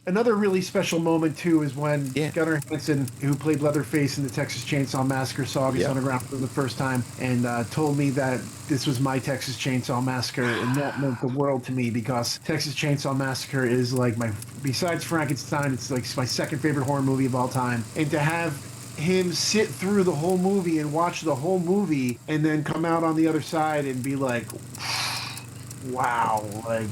Another really special moment too is when Yeah. Gunnar Hansen, who played Leatherface in the Texas Chainsaw Massacre, saw August Yep. Underground for the first time and told me that this was my Texas Chainsaw Massacre, and that meant the world to me because Texas Chainsaw Massacre is like my, besides Frankenstein, it's like my second favorite horror movie of all time, and to have him sit through the whole movie and watch the whole movie and then come out on the other side and be like, wow, like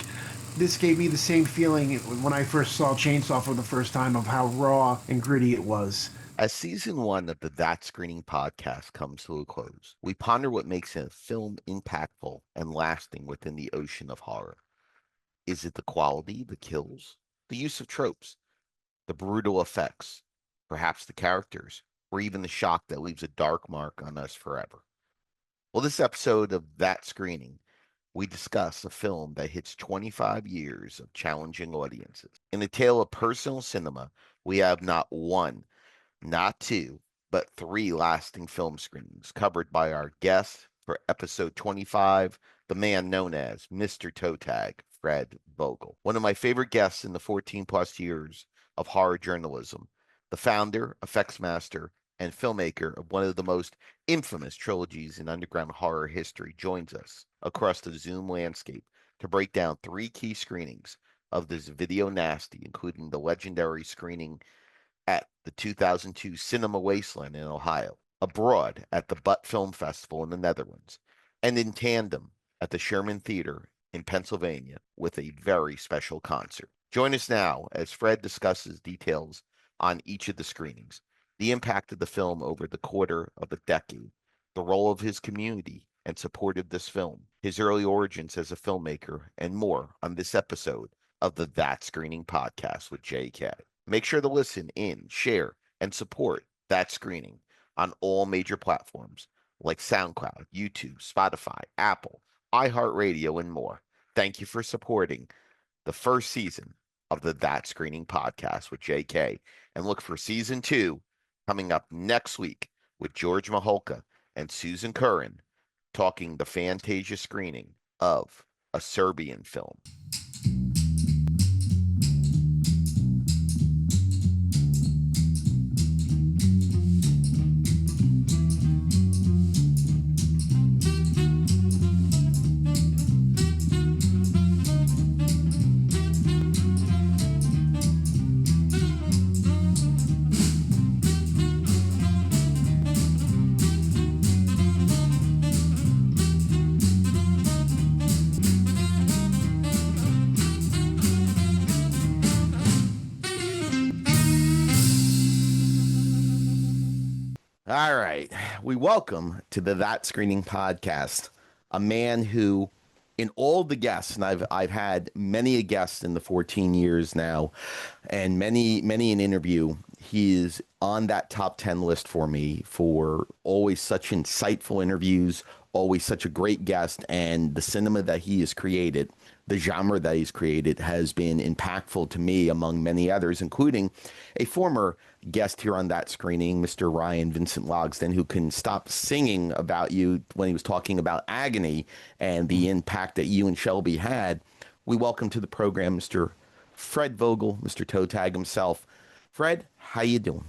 this gave me the same feeling when I first saw Chainsaw for the first time of how raw and gritty it was. As season one of the That Screening podcast comes to a close, we ponder what makes a film impactful and lasting within the ocean of horror. Is it the quality, the kills, the use of tropes, the brutal effects, perhaps the characters, or even the shock that leaves a dark mark on us forever? Well, this episode of That Screening, we discuss a film that hits 25 years of challenging audiences. In the tale of personal cinema, we have not one, not two, but three lasting film screenings covered by our guest for episode 25, the man known as Mr. Toetag, Fred Vogel. One of my favorite guests in the 14 plus years of horror journalism, the founder, effects master, and filmmaker of one of the most infamous trilogies in underground horror history, joins us across the Zoom landscape to break down three key screenings of this video nasty, including the legendary screening at the 2002 Cinema Wasteland in Ohio, abroad at the Butt Film Festival in the Netherlands, and in tandem at the Sherman Theater in Pennsylvania with a very special concert. Join us now as Fred discusses details on each of the screenings, the impact of the film over the quarter of a decade, the role of his community and support of this film, his early origins as a filmmaker, and more on this episode of the That Screening podcast with JK. Make sure to listen in, share, and support That Screening on all major platforms like SoundCloud, YouTube, Spotify, Apple, iHeartRadio, and more. Thank you for supporting the first season of the That Screening podcast with JK, and look for season two coming up next week with George Maholka and Susan Curran talking the Fantasia screening of a Serbian film. All right. We welcome to the That Screening podcast a man who, in all the guests, and I've had many a guest in the 14 years now, and many an interview. He is on that top 10 list for me for always such insightful interviews, always such a great guest, and the cinema that he has created, the genre that he's created, has been impactful to me among many others, including a former guest here on That Screening, Mr. Ryan Vincent Logsden, who can stop singing about you when he was talking about Agony and the impact that you and Shelby had. We welcome to the program Mr. Fred Vogel, Mr. Toetag himself. Fred, how you doing?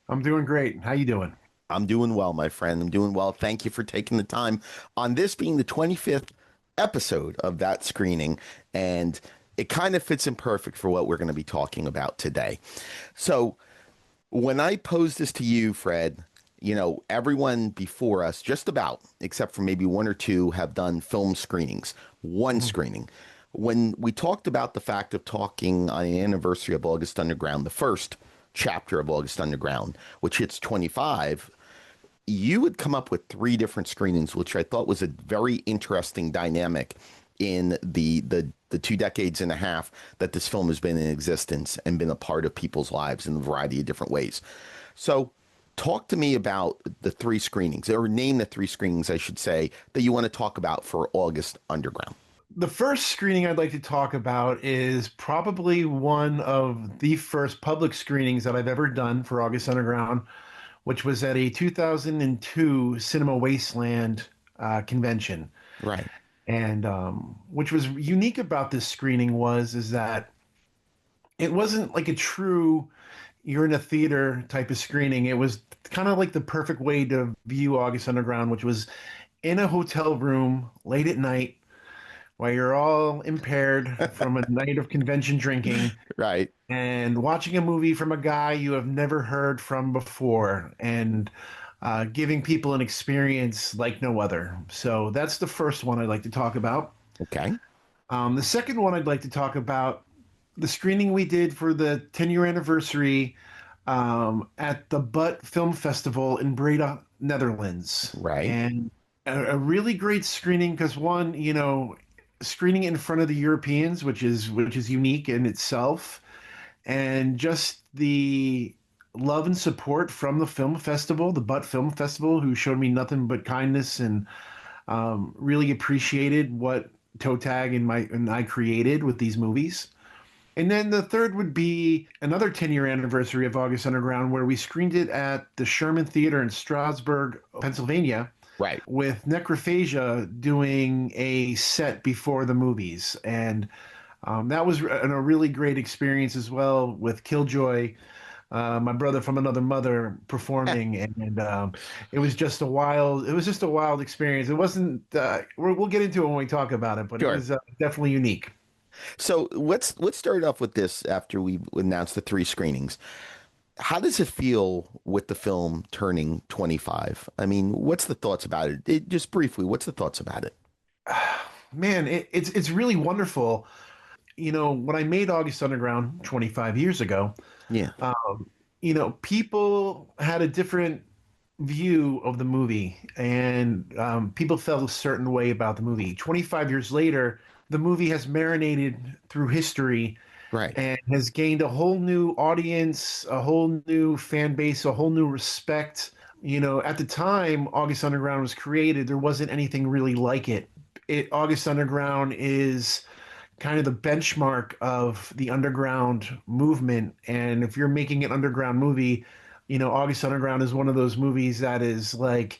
I'm doing great. How you doing? I'm doing well, my friend. I'm doing well. Thank you for taking the time on this being the 25th episode of That Screening, and it kind of fits in perfect for what we're going to be talking about today. So when I posed this to you, Fred, you know, everyone before us, just about, except for maybe one or two, have done film screenings, one Mhm. screening. When we talked about the fact of talking on the anniversary of August Underground, the first chapter of August Underground, which hits 25, you would come up with three different screenings, which I thought was a very interesting dynamic in the 2 decades and a half that this film has been in existence and been a part of people's lives in a variety of different ways. So talk to me about the three screenings, or name the three screenings, I should say, that you want to talk about for August Underground. The first screening I'd like to talk about is probably one of the first public screenings that I've ever done for August Underground, which was at a 2002 Cinema Wasteland convention. And which was unique about this screening was is that it wasn't like a true you're in a theater type of screening. It was kind of like the perfect way to view August Underground, which was in a hotel room late at night while you're all impaired from a night of convention drinking Right. and watching a movie from a guy you have never heard from before and giving people an experience like no other. So that's the first one I'd like to talk about. Okay. The second one I'd like to talk about the screening we did for the 10-year anniversary at the Butt Film Festival in Breda, Netherlands. Right. And a really great screening because one, screening it in front of the Europeans, which is unique in itself, and just the love and support from the film festival, the Butt Film Festival, who showed me nothing but kindness and really appreciated what Toetag and I created with these movies. And then the third would be another 10-year anniversary of August Underground, where we screened it at the Sherman Theater in Strasburg, Pennsylvania, Right. with Necrophagia doing a set before the movies. And that was a really great experience as well with Killjoy, my brother from another mother performing, and it was just a wild experience. It wasn't. We'll get into it when we talk about it, but it Sure. was definitely unique. So let's start off with this after we announced the three screenings. How does it feel with the film turning 25? I mean, what's the thoughts about it? Just briefly, what's the thoughts about it? Man, it's really wonderful. When I made August Underground 25 years ago, Yeah. people had a different view of the movie, and people felt a certain way about the movie. 25 years later, the movie has marinated through history Right. and has gained a whole new audience, a whole new fan base, a whole new respect. At the time August Underground was created, there wasn't anything really like it. August Underground is kind of the benchmark of the underground movement. And if you're making an underground movie, August Underground is one of those movies that is like,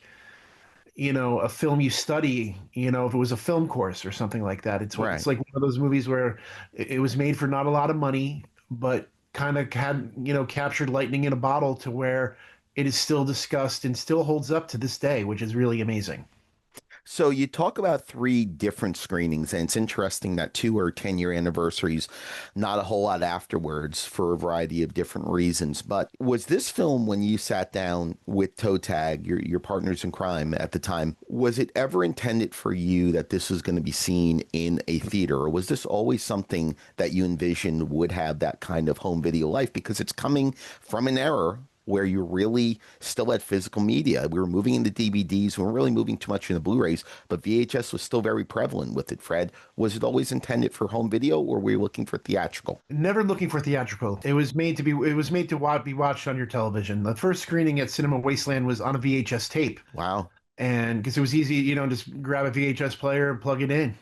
a film you study, if it was a film course or something like that. It's Right. like one of those movies where it was made for not a lot of money, but kind of had, captured lightning in a bottle to where it is still discussed and still holds up to this day, which is really amazing. So you talk about three different screenings, and it's interesting that two are 10-year anniversaries, not a whole lot afterwards for a variety of different reasons. But was this film, when you sat down with Toe Tag, your partners in crime at the time, was it ever intended for you that this was going to be seen in a theater? Or was this always something that you envisioned would have that kind of home video life? Because it's coming from an era where you really still had physical media. We were moving into DVDs. We weren't really moving too much into Blu-rays, but VHS was still very prevalent with it, Fred. Was it always intended for home video, or were you looking for theatrical? Never looking for theatrical. It was made to be watched on your television. The first screening at Cinema Wasteland was on a VHS tape. Wow. And because it was easy, just grab a VHS player and plug it in.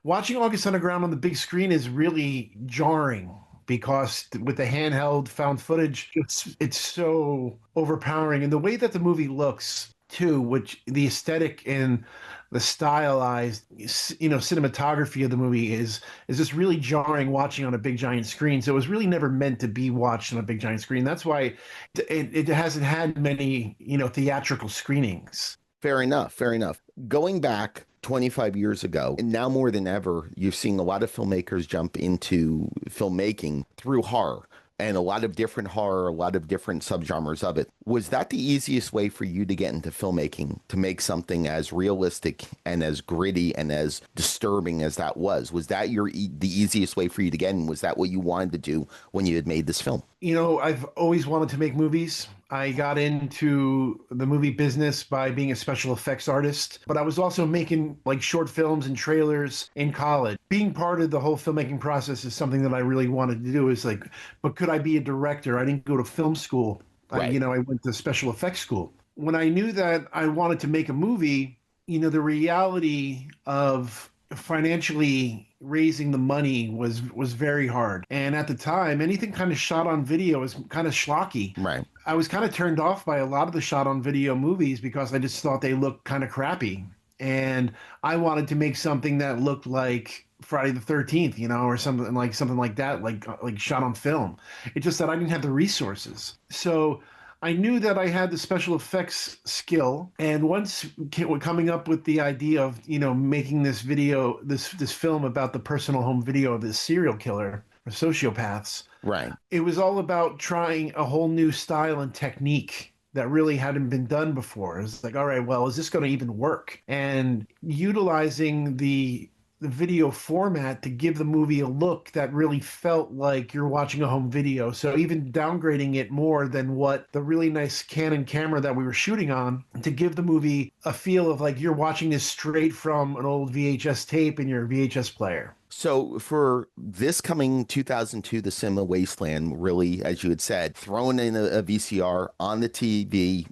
Watching August Underground on the big screen is really jarring because with the handheld found footage, it's so overpowering. And the way that the movie looks too, which the aesthetic and the stylized, cinematography of the movie is just really jarring watching on a big giant screen. So it was really never meant to be watched on a big giant screen. That's why it hasn't had many, theatrical screenings. Fair enough. Fair enough. Going back 25 years ago, and now more than ever, you're seeing a lot of filmmakers jump into filmmaking through horror and a lot of different horror, a lot of different subgenres of it. Was that the easiest way for you to get into filmmaking, to make something as realistic and as gritty and as disturbing as that was? Was that the easiest way for you to get in? Was that what you wanted to do when you had made this film? I've always wanted to make movies. I got into the movie business by being a special effects artist, but I was also making like short films and trailers in college. Being part of the whole filmmaking process is something that I really wanted to do. Is like, but could I be a director? I didn't go to film school. Right. I went to special effects school. When I knew that I wanted to make a movie, the reality of financially raising the money was very hard. And at the time, anything kind of shot on video was kind of schlocky. Right. I was kind of turned off by a lot of the shot on video movies because I just thought they looked kind of crappy. And I wanted to make something that looked like Friday the 13th, or something like that, like shot on film. It's just that I didn't have the resources. So I knew that I had the special effects skill, and once coming up with the idea of making this video, this film about the personal home video of this serial killer or sociopaths, Right. it was all about trying a whole new style and technique that really hadn't been done before. It's like, all right, well, is this going to even work? And utilizing the video format to give the movie a look that really felt like you're watching a home video. So even downgrading it more than what the really nice Canon camera that we were shooting on, to give the movie a feel of like you're watching this straight from an old VHS tape in your VHS player. So for this coming 2002, the Cinema Wasteland, really, as you had said, throwing in a VCR on the TV,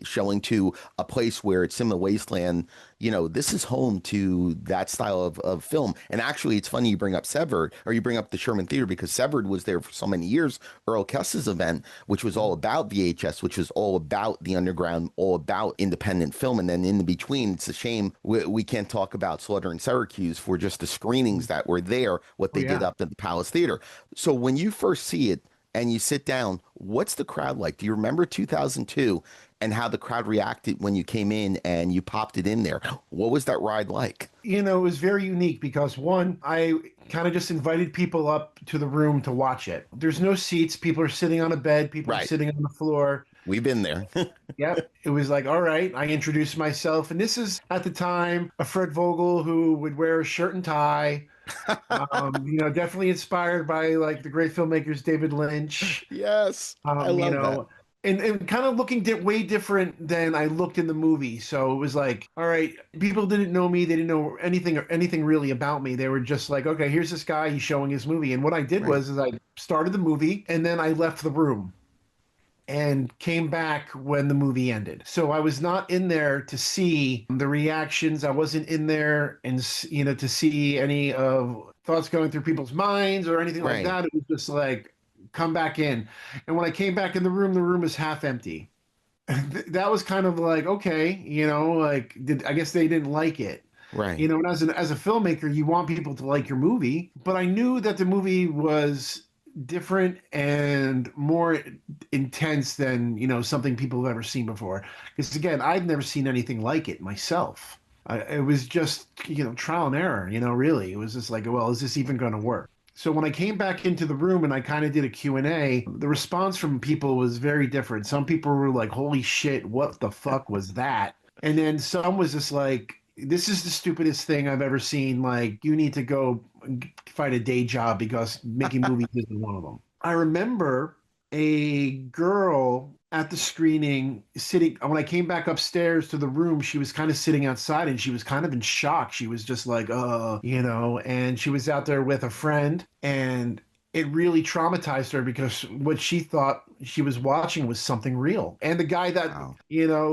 showing to a place where it's Cinema Wasteland, this is home to that style of film. And actually, it's funny you bring up Severed, or you bring up the Sherman Theater, because Severed was there for so many years. Earl Kess's event, which was all about VHS, which was all about the underground, all about independent film. And then in between, it's a shame we can't talk about Slaughter in Syracuse for just the screenings that were there, what Oh they did yeah. up at the Palace Theater. So when you first see it and you sit down, what's the crowd like? Do you remember 2002 and how the crowd reacted when you came in and you popped it in there? What was that ride like? It was very unique because one, I kind of just invited people up to the room to watch it. There's no seats. People are sitting on a bed. People are Right. sitting on the floor. We've been there. Yep. It was like, all right, I introduced myself. And this is at the time a Fred Vogel who would wear a shirt and tie. Definitely inspired by like the great filmmakers David Lynch. Yes. I Um, you love that. know, and kind of looking way different than I looked in the movie. So it was like, all right, people didn't know me. They didn't know anything really about me. They were just like, okay, here's this guy. He's showing his movie. And what I did Right. was is I started the movie and then I left the room and came back when the movie ended. So I was not in there to see the reactions. I wasn't in there and to see any of thoughts going through people's minds or anything like Right. that. It was just like come back in. And when I came back in the room was half empty. That was kind of like okay, like I guess they didn't like it. Right. And as a filmmaker, you want people to like your movie, but I knew that the movie was different and more intense than something people have ever seen before. Because again, I've never seen anything like it myself. It was just trial and error. Really, it was just like, well, is this even going to work? So when I came back into the room and I kind of did a Q&A, the response from people was very different. Some people were like, holy shit, what the fuck was that? And then some was just like, this is the stupidest thing I've ever seen. Like, you need to go find a day job because making movies isn't one of them. I remember a girl at the screening sitting when I came back upstairs to the room. She was kind of sitting outside and she was kind of in shock. She was just like, and she was out there with a friend, and it really traumatized her because what she thought she was watching was something real. And the guy that, Wow.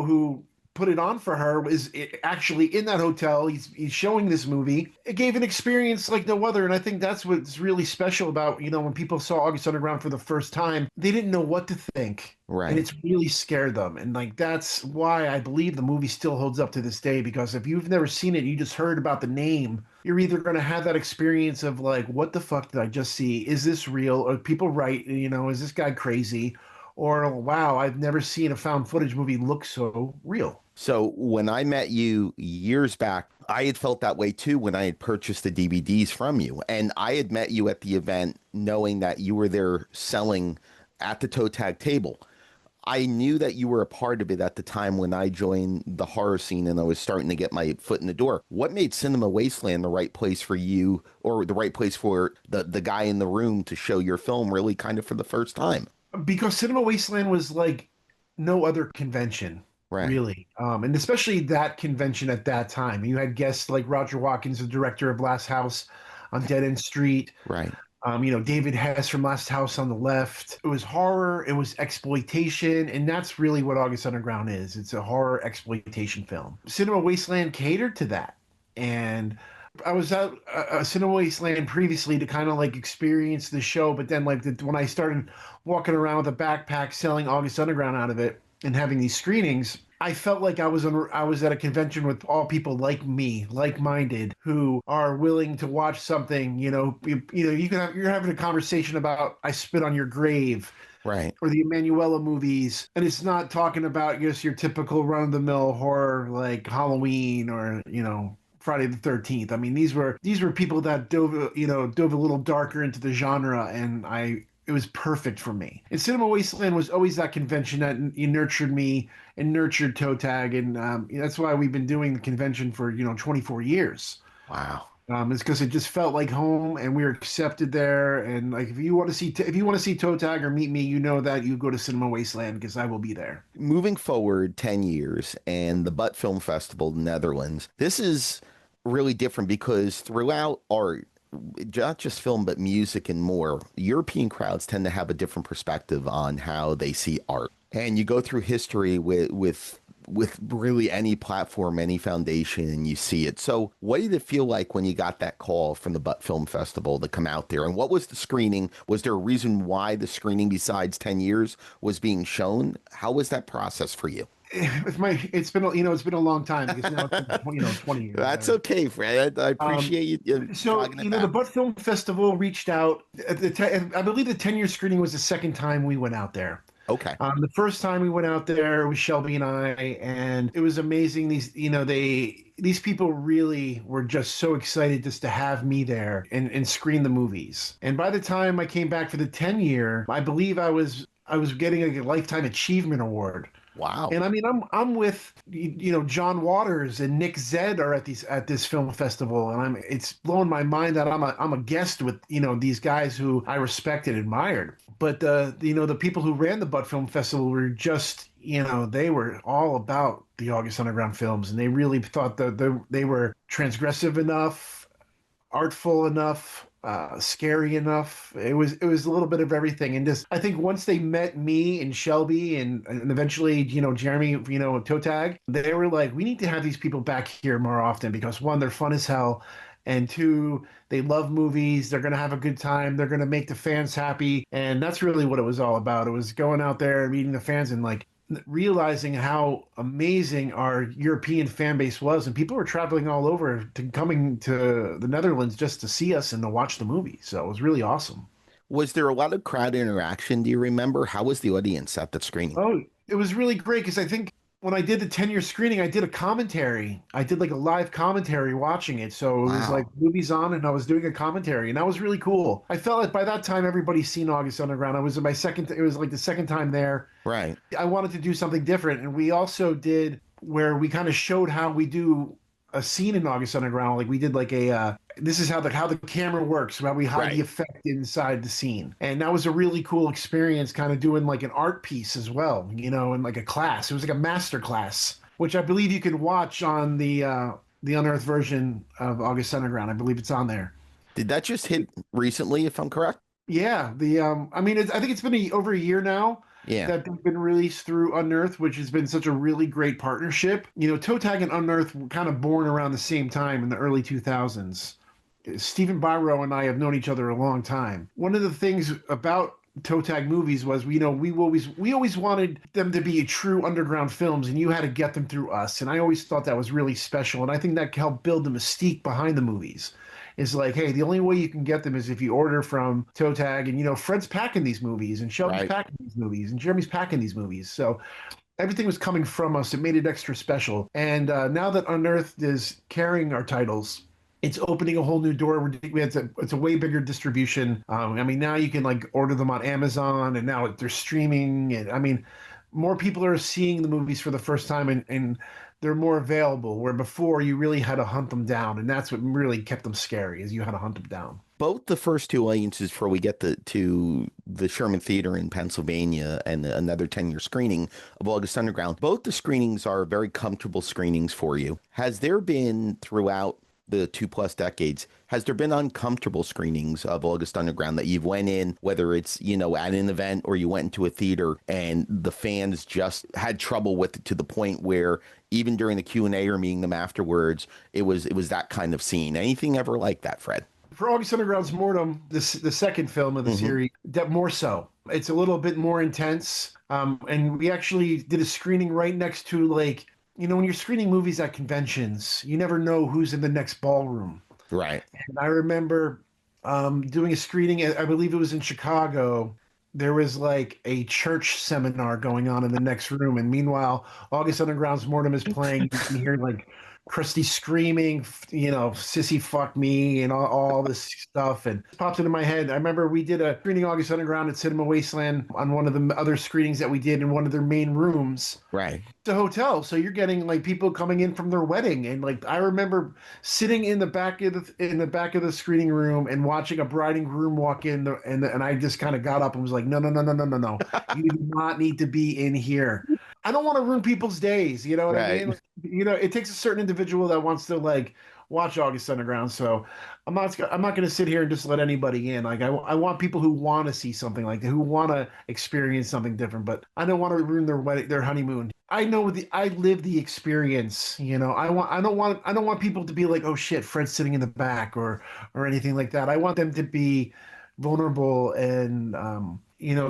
who put it on for her was actually in that hotel. He's showing this movie. It gave an experience like no other, and I think that's what's really special about when people saw August Underground for the first time. They didn't know what to think, and Right. it's really scared them. And like that's why I believe the movie still holds up to this day. Because if you've never seen it, you just heard about the name. You're either going to have that experience of like, what the fuck did I just see? Is this real? Or people right? Is this guy crazy? Or wow, I've never seen a found footage movie look so real. So when I met you years back, I had felt that way too when I had purchased the DVDs from you. And I had met you at the event knowing that you were there selling at the Toetag table. I knew that you were a part of it at the time when I joined the horror scene and I was starting to get my foot in the door. What made Cinema Wasteland the right place for you, or the right place for the guy in the room to show your film really kind of for the first time? Because Cinema Wasteland was like no other convention, Right, really. And especially that convention at that time. You had guests like Roger Watkins, the director of Last House on Dead End Street. right. David Hess from Last House on the Left. It was horror, it was exploitation, and that's really what August Underground is. It's a horror exploitation film. Cinema Wasteland catered to that. And I was at Cinema Wasteland previously to kind of like experience the show, but then when I started walking around with a backpack selling August Underground out of it and having these screenings, I felt like I was at a convention with all people like me, like-minded, who are willing to watch something. You're having a conversation about I Spit on Your Grave Right. or the Emanuela movies, and it's not talking about just your typical run-of-the-mill horror like Halloween or Friday the 13th. I mean, these were people that dove a little darker into the genre, and it was perfect for me. And Cinema Wasteland was always that convention that nurtured me and nurtured Toetag, and that's why we've been doing the convention for 24 years. Wow. It's because it just felt like home, and we were accepted there. And like, if you want to see Toe Tag or meet me, you know that you go to Cinema Wasteland because I will be there. Moving forward 10 years and the Butt Film Festival, the Netherlands, this is really different because throughout art, not just film, but music and more, European crowds tend to have a different perspective on how they see art. And you go through history with really any platform, any foundation, and you see it. So what did it feel like when you got that call from the Butt Film Festival to come out there? And what was the screening? Was there a reason why the screening besides 10 years was being shown? How was that process for you? It's been a long time because now it's been 20 years, That's whatever. okay, Fred. I Um, appreciate you so jogging it the back. Butt Film Festival reached out. I believe the 10-year screening was the second time we went out there. Okay. The first time we went out there it was Shelby and I, and it was amazing. These people really were just so excited just to have me there and screen the movies. And by the time I came back for the 10-year, I believe I was getting a lifetime achievement award. Wow. And I mean, I'm with John Waters and Nick Zed are at this film festival, and it's blowing my mind that I'm a guest with these guys who I respect and admired. But the people who ran the Butt Film Festival were just they were all about the August Underground films, and they really thought that they were transgressive enough, artful enough, scary enough. It was a little bit of everything. And just I think once they met me and Shelby and eventually Jeremy Toetag, they were like, we need to have these people back here more often because one, they're fun as hell. And two, they love movies. They're going to have a good time. They're going to make the fans happy. And that's really what it was all about. It was going out there and meeting the fans and like realizing how amazing our European fan base was, and people were traveling all over to coming to the Netherlands just to see us and to watch the movie. So it was really awesome. Was there a lot of crowd interaction? Do you remember? How was the audience at that screening? Oh, it was really great because I think when I did the 10-year screening, I did a commentary. I did like a live commentary watching it. So it was like Wow. movies on and I was doing a commentary and that was really cool. I felt like by that time everybody's seen August Underground. It was like the second time there. Right. I wanted to do something different. And we also did where we kind of showed how we do a scene in August Underground. Like we did like this is how the camera works, how we hide the Right. effect inside the scene. And that was a really cool experience, kind of doing like an art piece as well, and like a class. It was like a master class, which I believe you can watch on the Unearthed version of August Underground. I believe it's on there. Did that just hit recently, if I'm correct? Yeah, I mean, I think it's been over a year now Yeah. that they've been released through Unearthed, which has been such a really great partnership. Toe Tag and Unearthed were kind of born around the same time in the early 2000s. Stephen Byro and I have known each other a long time. One of the things about Toe Tag movies was, we always wanted them to be true underground films, and you had to get them through us. And I always thought that was really special, and I think that helped build the mystique behind the movies. Is like, hey, the only way you can get them is if you order from Toe Tag, and Fred's packing these movies, and Shelby's Right. packing these movies, and Jeremy's packing these movies. So everything was coming from us. It made it extra special. And now that Unearthed is carrying our titles, it's opening a whole new door. It's a way bigger distribution. I mean, now you can like order them on Amazon, and now they're streaming. And I mean, more people are seeing the movies for the first time, and they're more available. Where before you really had to hunt them down, and that's what really kept them scary, is you had to hunt them down. Both the first two audiences before we get to the Sherman Theater in Pennsylvania and another 10-year screening of August Underground, both the screenings are very comfortable screenings for you. Has there been throughout the 2+ decades, has there been uncomfortable screenings of August Underground that you've went in, whether it's, at an event or you went into a theater and the fans just had trouble with it to the point where even during the Q&A or meeting them afterwards, it was that kind of scene? Anything ever like that, Fred? For August Underground's Mortem, the second film of the Hmm. series, that more so. It's a little bit more intense. And we actually did a screening right next to like, when you're screening movies at conventions, you never know who's in the next ballroom. Right. And I remember doing a screening, I believe it was in Chicago. There was like a church seminar going on in the next room. And meanwhile, August Underground's Mortem is playing. You can hear like Christy screaming, sissy fuck me and all this stuff. And it popped into my head. I remember we did a screening August Underground at Cinema Wasteland on one of the other screenings that we did in one of their main rooms. Right. The hotel, so you're getting like people coming in from their wedding, and like I remember sitting in the back of the screening room and watching a bride and groom walk in, and I just kind of got up and was like, no, no, no, no, no, no, no, you do not need to be in here. I don't want to ruin people's days. You know what I Right. mean? Like, it takes a certain individual that wants to like watch August Underground. So I'm not going to sit here and just let anybody in. Like I want people who want to see something like that, who want to experience something different. But I don't want to ruin their wedding, their honeymoon. I live the experience. I don't want people to be like, oh shit, Fred's sitting in the back or anything like that. I want them to be vulnerable and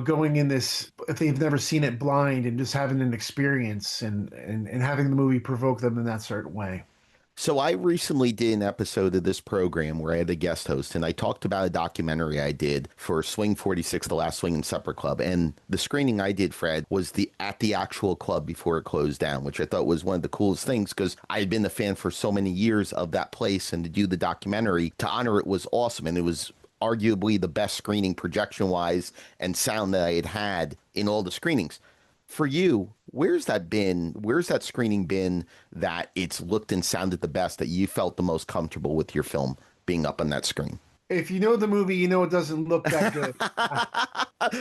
going in this if they've never seen it blind and just having an experience and having the movie provoke them in that certain way. So I recently did an episode of this program where I had a guest host, and I talked about a documentary I did for Swing 46, The Last Swing and Supper Club. And the screening I did, Fred, was at the actual club before it closed down, which I thought was one of the coolest things because I had been a fan for so many years of that place, and to do the documentary to honor it was awesome. And it was arguably the best screening projection wise and sound that I had in all the screenings. For you, where's that been? Where's that screening been that it's looked and sounded the best, that you felt the most comfortable with your film being up on that screen? If you know the movie, you know it doesn't look that good.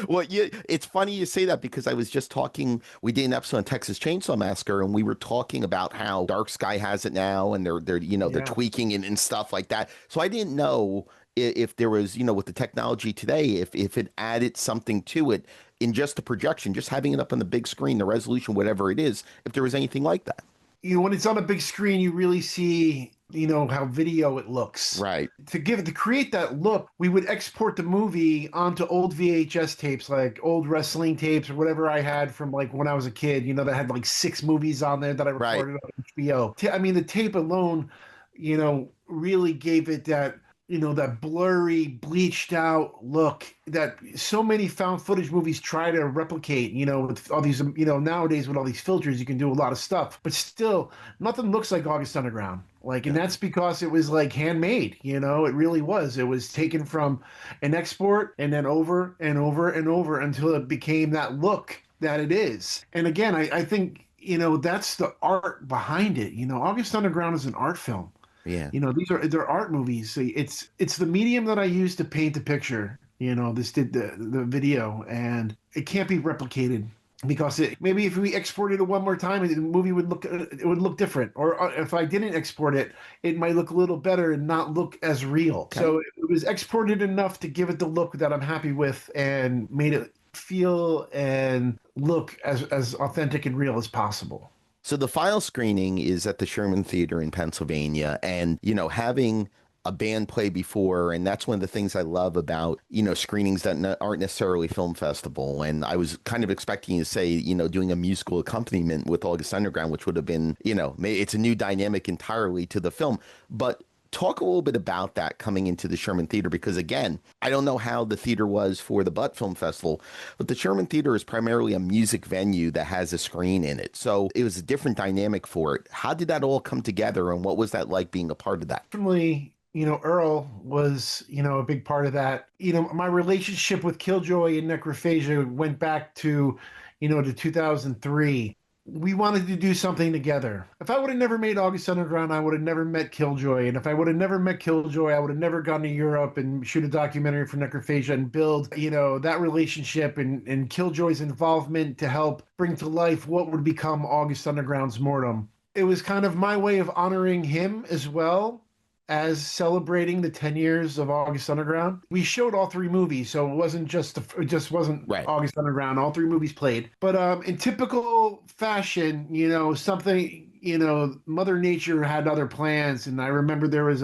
Well, it's funny you say that because I was just talking. We did an episode on Texas Chainsaw Massacre, and we were talking about how Dark Sky has it now, and they're Yeah. tweaking and stuff like that. So I didn't know if there was, with the technology today, if it added something to it in just the projection, just having it up on the big screen, the resolution, whatever it is, if there was anything like that. When it's on a big screen, you really see, how video it looks. Right. To create that look, we would export the movie onto old VHS tapes, like old wrestling tapes or whatever I had from like when I was a kid, that had like 6 movies on there that I Right. recorded on HBO. I mean, the tape alone, really gave it that blurry, bleached out look that so many found footage movies try to replicate, with all these, nowadays with all these filters, you can do a lot of stuff, but still nothing looks like August Underground. Like, and Yeah. that's because it was like handmade, it really was. It was taken from an export and then over and over and over until it became that look that it is. And again, I think, that's the art behind it. August Underground is an art film. Yeah. They're art movies. So it's the medium that I use to paint the picture. This did the video, and it can't be replicated because maybe if we exported it one more time, the movie would look different. Or if I didn't export it, it might look a little better and not look as real. Okay. So it was exported enough to give it the look that I'm happy with, and made it feel and look as authentic and real as possible. So the final screening is at the Sherman Theater in Pennsylvania, and having a band play before, and that's one of the things I love about screenings that aren't necessarily film festival. And I was kind of expecting you to say doing a musical accompaniment with August Underground, which would have been it's a new dynamic entirely to the film, but. Talk a little bit about that coming into the Sherman Theater, because again, I don't know how the theater was for the Butt Film Festival, but the Sherman Theater is primarily a music venue that has a screen in it. So it was a different dynamic for it. How did that all come together, and what was that like being a part of that? Definitely, Earl was, a big part of that. My relationship with Killjoy and Necrophagia went back to 2003. We wanted to do something together. If I would have never made August Underground, I would have never met Killjoy. And if I would have never met Killjoy, I would have never gone to Europe and shoot a documentary for Necrophagia and build, that relationship and Killjoy's involvement to help bring to life what would become August Underground's Mortem. It was kind of my way of honoring him as well as celebrating the 10 years of August Underground. We showed all 3 movies, so it just wasn't Right. August Underground. All 3 movies played. But in typical fashion, something, Mother Nature had other plans. And I remember there was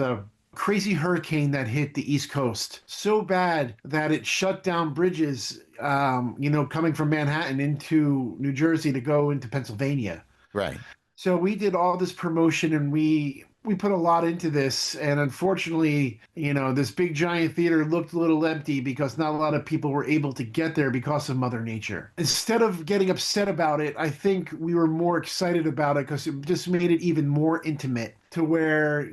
crazy hurricane that hit the East Coast so bad that it shut down bridges, coming from Manhattan into New Jersey to go into Pennsylvania. Right. So we did all this promotion and we put a lot into this, and unfortunately, this big giant theater looked a little empty because not a lot of people were able to get there because of Mother Nature. Instead of getting upset about it, I think we were more excited about it because it just made it even more intimate to where,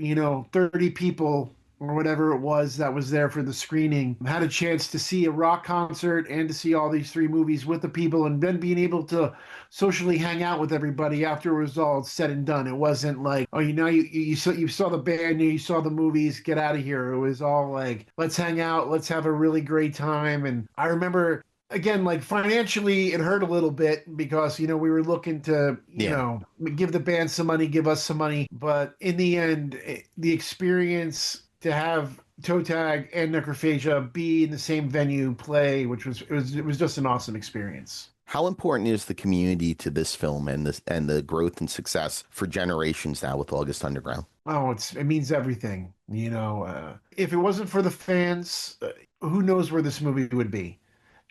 30 people or whatever it was that was there for the screening had a chance to see a rock concert and to see all these three movies with the people, and then being able to socially hang out with everybody after it was all said and done. It wasn't like, oh, you saw the band, you saw the movies, get out of here. It was all like, let's hang out, let's have a really great time. And I remember, again, like financially it hurt a little bit because we were looking to Yeah. give the band some money, give us some money, but in the end, the experience to have Toetag and Necrophagia be in the same venue play, which was just an awesome experience. How important is the community to this film and this and the growth and success for generations now with August Underground? Oh, it means everything. If it wasn't for the fans, who knows where this movie would be?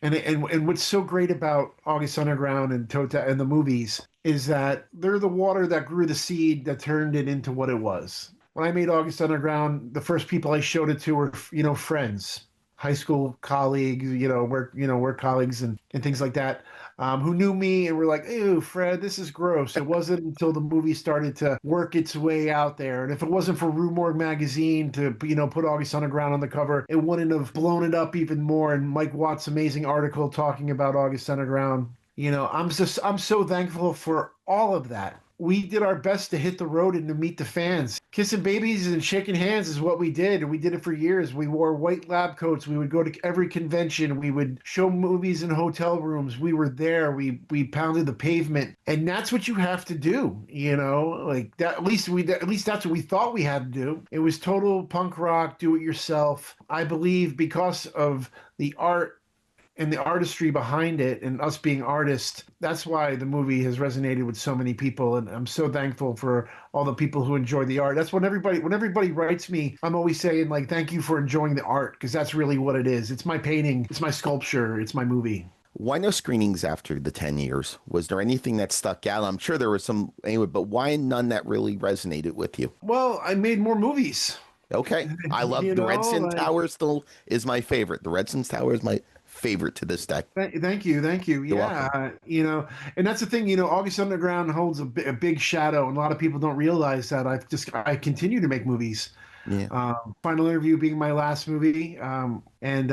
And what's so great about August Underground and Tota and the movies is that they're the water that grew the seed that turned it into what it was. When I made August Underground, the first people I showed it to were, friends, high school colleagues, work colleagues and things like that, who knew me and were like, "Ew, Fred, this is gross." It wasn't until the movie started to work its way out there, and if it wasn't for Rue Morgue magazine to, put August Underground on the cover, it wouldn't have blown it up even more. And Mike Watt's amazing article talking about August Underground. I'm so thankful for all of that. We did our best to hit the road and to meet the fans. Kissing babies and shaking hands is what we did, and we did it for years. We wore white lab coats. We would go to every convention. We would show movies in hotel rooms. We were there. We pounded the pavement, and that's what you have to do. Like that. At least that's what we thought we had to do. It was total punk rock, do it yourself. I believe because of the art and the artistry behind it and us being artists, that's why the movie has resonated with so many people. And I'm so thankful for all the people who enjoy the art. That's when everybody writes me, I'm always saying, like, thank you for enjoying the art, because that's really what it is. It's my painting, it's my sculpture, it's my movie. Why no screenings after the 10 years? Was there anything that stuck out? I'm sure there was some anyway, but why none that really resonated with you? Well, I made more movies. Okay. I love you the know, Redson like Tower still is my favorite. The Redson Tower is my favorite to this day. Thank you, thank you. You're welcome. Yeah, and that's the thing. August Underground holds a big shadow, and a lot of people don't realize that I continue to make movies. Yeah. Final Interview being my last movie, and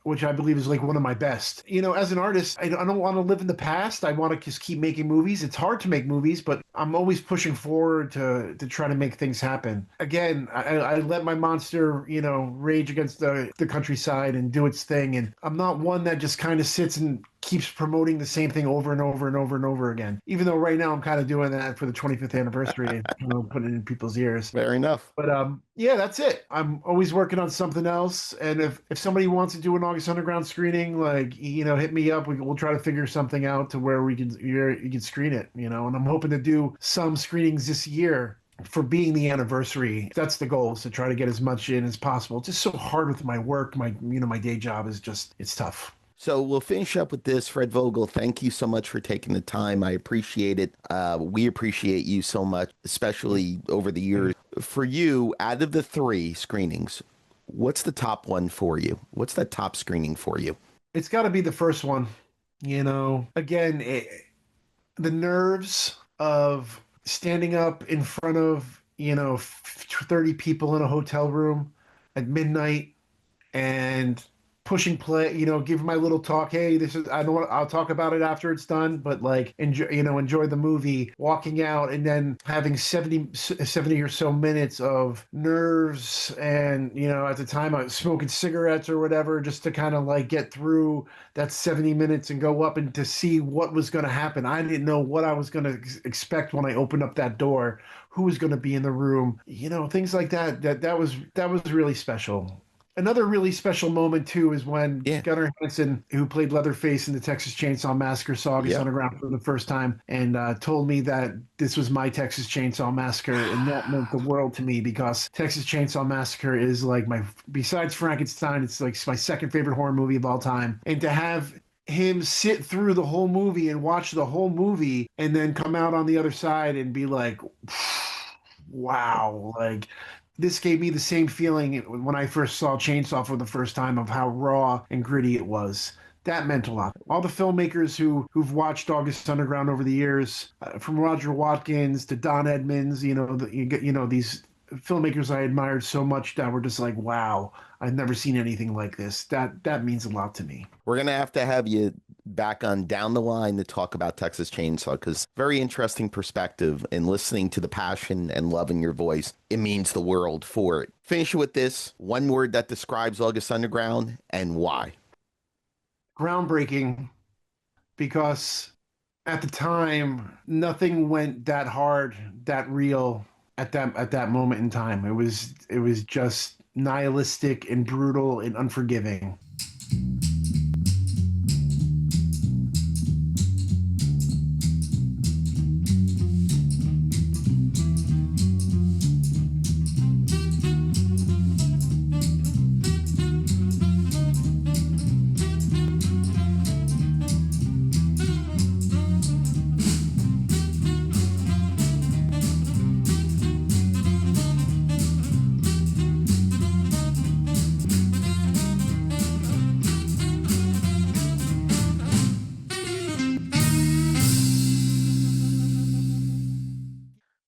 which I believe is like one of my best. As an artist, I don't want to live in the past. I want to just keep making movies. It's hard to make movies, but I'm always pushing forward to try to make things happen. Again, I let my monster, rage against the countryside and do its thing. And I'm not one that just kind of sits and keeps promoting the same thing over and over and over and over again. Even though right now I'm kind of doing that for the 25th anniversary, putting it in people's ears. Fair enough. But yeah, that's it. I'm always working on something else. And if somebody wants to do an August Underground screening, like, hit me up. We'll try to figure something out to where you can screen it. And I'm hoping to do some screenings this year for being the anniversary. That's the goal, is to try to get as much in as possible. It's just so hard with my work. My day job is just, it's tough. So we'll finish up with this. Fred Vogel, thank you so much for taking the time. I appreciate it. We appreciate you so much, especially over the years. For you, out of the 3 screenings, what's the top one for you? What's that top screening for you? It's got to be the first one. Again, the nerves of standing up in front of 30 people in a hotel room at midnight and pushing play, give my little talk. Hey, this is, I don't want, I'll talk about it after it's done, but like, enjoy the movie, walking out and then having 70 or so minutes of nerves. And, at the time I was smoking cigarettes or whatever, just to kind of like get through that 70 minutes and go up and to see what was going to happen. I didn't know what I was going to expect when I opened up that door, who was going to be in the room, things like that. That was really special. Another really special moment too is when Yeah. Gunnar Hansen, who played Leatherface in the Texas Chainsaw Massacre, saw August Yep. Underground for the first time and told me that this was my Texas Chainsaw Massacre, and that meant the world to me because Texas Chainsaw Massacre is like my, besides Frankenstein, it's like my second favorite horror movie of all time, and to have him sit through the whole movie and watch the whole movie and then come out on the other side and be like, wow, like this gave me the same feeling when I first saw Chainsaw for the first time of how raw and gritty it was. That meant a lot. All the filmmakers who've watched August Underground over the years, from Roger Watkins to Don Edmonds, these filmmakers I admired so much that were just like, wow, I've never seen anything like this. That means a lot to me. We're going to have you back on down the line to talk about Texas Chainsaw because very interesting perspective and listening to the passion and love in your voice. It means the world for it. Finish with this one word that describes August Underground and why. Groundbreaking, because at the time nothing went that hard, that real at that moment in time. It was just nihilistic and brutal and unforgiving.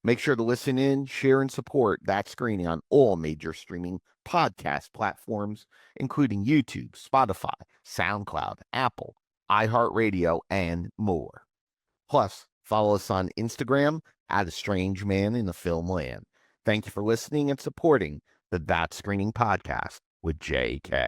Make sure to listen in, share, and support that screening on all major streaming podcast platforms, including YouTube, Spotify, SoundCloud, Apple, iHeartRadio, and more. Plus, follow us on Instagram at A Strange Man in the Film Land. Thank you for listening and supporting the That Screening Podcast with JK.